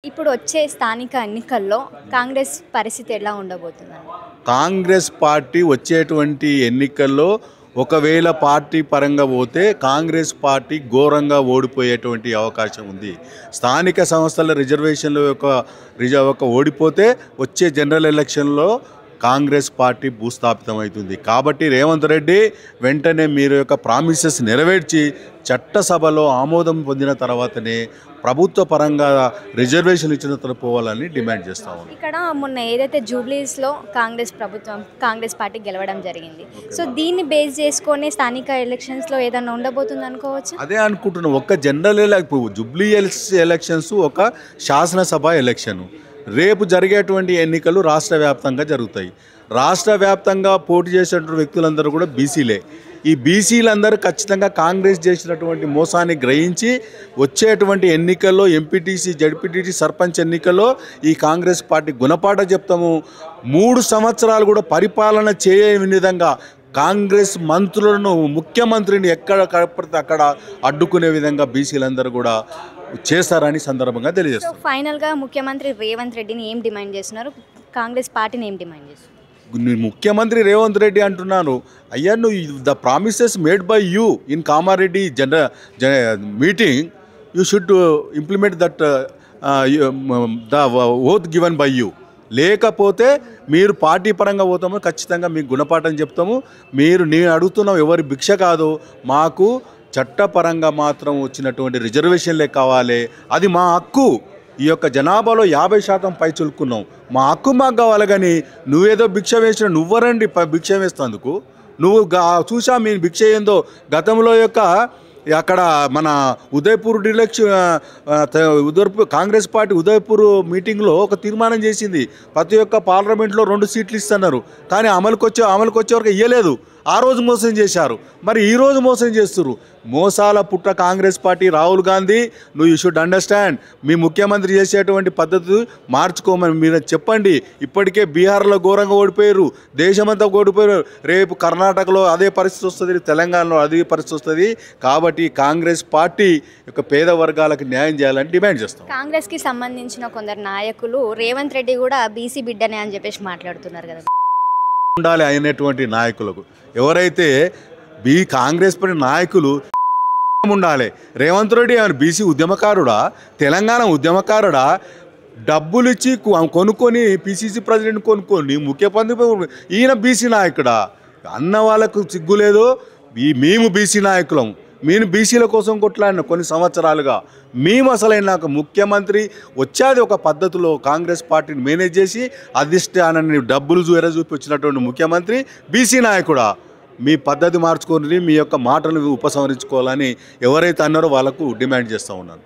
ఇప్పుడు వచ్చే స్థానిక ఎన్నికల్లో కాంగ్రెస్ పరిస్థితి ఎలా ఉండబోతుందండి? కాంగ్రెస్ పార్టీ వచ్చేటువంటి ఎన్నికల్లో ఒకవేళ పార్టీ పరంగా పోతే కాంగ్రెస్ పార్టీ ఘోరంగా ఓడిపోయేటువంటి అవకాశం ఉంది. స్థానిక సంస్థల రిజర్వేషన్ల యొక్క ఓడిపోతే వచ్చే జనరల్ ఎలక్షన్లో కాంగ్రెస్ పార్టీ భూస్థాపితమవుతుంది. కాబట్టి రేవంత్ రెడ్డి వెంటనే మీరు యొక్క ప్రామిసెస్ నెరవేర్చి చట్టసభలో ఆమోదం పొందిన తర్వాతనే ప్రభుత్వ పరంగా రిజర్వేషన్ ఇచ్చిన తరపు పోవాలని డిమాండ్ చేస్తా ఉన్నాం. ఇక్కడ మొన్న ఏదైతే జూబ్లీస్లో కాంగ్రెస్ పార్టీ గెలవడం జరిగింది. సో దీన్ని బేస్ చేసుకొని స్థానిక ఎలక్షన్స్లో ఏదైనా ఉండబోతుంది అనుకోవచ్చు. అదే అనుకుంటున్నాం. ఒక జనరల్ జూబ్లీ ఎలక్షన్స్ ఒక శాసనసభ ఎలక్షన్. రేపు జరిగేటువంటి ఎన్నికలు రాష్ట్ర వ్యాప్తంగా జరుగుతాయి. రాష్ట్ర వ్యాప్తంగా పోటీ చేసేటువంటి వ్యక్తులందరూ కూడా బీసీలే. ఈ బీసీలందరూ ఖచ్చితంగా కాంగ్రెస్ చేసినటువంటి మోసాన్ని గ్రహించి వచ్చేటువంటి ఎన్నికల్లో ఎంపీటీసీ, జడ్పీటీసీ, సర్పంచ్ ఎన్నికల్లో ఈ కాంగ్రెస్ పార్టీ గుణపాఠం చెప్తాము. 3 సంవత్సరాలు కూడా పరిపాలన చేయని విధంగా కాంగ్రెస్ మంత్రులను, ముఖ్యమంత్రిని ఎక్కడ కనపడితే అక్కడ అడ్డుకునే విధంగా బీసీలందరూ కూడా చేస్తారని సందర్భంగా తెలియజేస్తారు. ఫైనల్గా ముఖ్యమంత్రి రేవంత్ రెడ్డిని ఏం డిమాండ్ చేస్తున్నారు? కాంగ్రెస్ పార్టీని ఏం డిమాండ్ చేస్తున్నారు? ముఖ్యమంత్రి రేవంత్ రెడ్డి అంటున్నాను, అయ్యా నువ్వు the promises made by you in Kamareddy meeting you should implement that the oath given by you. లేకపోతే మీరు పార్టీ పరంగా పోతామో ఖచ్చితంగా మీకు గుణపాఠం చెప్తాము. నేను అడుగుతున్నాం ఎవరి భిక్ష కాదు, మాకు చట్టపరంగా మాత్రం వచ్చినటువంటి రిజర్వేషన్లే కావాలి. అది మా హక్కు. ఈ యొక్క జనాభాలో 50% పై చులుకున్నాం. మా హక్కు మాకు కావాలి. కానీ నువ్వేదో భిక్ష వేసిన నువ్వరండి భిక్ష వేస్తందుకు. నువ్వు చూసా మీ భిక్ష ఏందో గతంలో అక్కడ మన ఉదయపూర్ కాంగ్రెస్ పార్టీ ఉదయపూర్ మీటింగ్లో ఒక తీర్మానం చేసింది. ప్రతి ఒక్క పార్లమెంట్లో 2 సీట్లు ఇస్తున్నారు. కానీ అమలుకి వచ్చే వరకు ఇవ్వలేదు. ఆ రోజు మోసం చేశారు. మరి ఈ రోజు మోసం చేస్తున్నారు. మోసాల పుట్ట Congress party. Rahul Gandhi, you should understand. మీ ముఖ్యమంత్రి చేసేటువంటి పద్ధతి మార్చుకోమని మీరు చెప్పండి. ఇప్పటికే బీహార్లో ఘోరంగా ఓడిపోయారు, దేశమంతా ఓడిపోయారు. రేపు కర్ణాటకలో అదే పరిస్థితి వస్తుంది, తెలంగాణలో అదే పరిస్థితి వస్తుంది. కాబట్టి కాంగ్రెస్ పార్టీ యొక్క పేద వర్గాలకు న్యాయం చేయాలని డిమాండ్ చేస్తాం. కాంగ్రెస్కి సంబంధించిన కొందరు నాయకులు రేవంత్ రెడ్డి కూడా బీసీ బిడ్డనే అని చెప్పేసి మాట్లాడుతున్నారు కదా. ఉండాలి అయినటువంటి నాయకులకు ఎవరైతే కాంగ్రెస్ పార్టీ నాయకులు ఉండాలి. రేవంత్ రెడ్డి బీసీ ఉద్యమకారుడా, తెలంగాణ ఉద్యమకారుడా? డబ్బులు ఇచ్చి కొనుక్కొని పిసిసి ప్రెసిడెంట్ కొనుక్కొని ముఖ్యమంత్రి ఈయన బీసీ నాయకుడా? అన్న వాళ్ళకు సిగ్గులేదు. మేము బీసీ నాయకులం. మేము బీసీల కోసం కొట్లాడిన కొన్ని సంవత్సరాలుగా. మేము అసలైన ముఖ్యమంత్రి వచ్చేది ఒక పద్ధతిలో కాంగ్రెస్ పార్టీని మేనేజ్ చేసి అధిష్టానాన్ని డబ్బులు చూపి వచ్చినటువంటి ముఖ్యమంత్రి బీసీ నాయకుడా? మీ పద్ధతి మార్చుకొని మీ యొక్క మాటలు ఉపసంహరించుకోవాలని ఎవరైతే అన్నారో వాళ్ళకు డిమాండ్ చేస్తూ ఉన్నాను.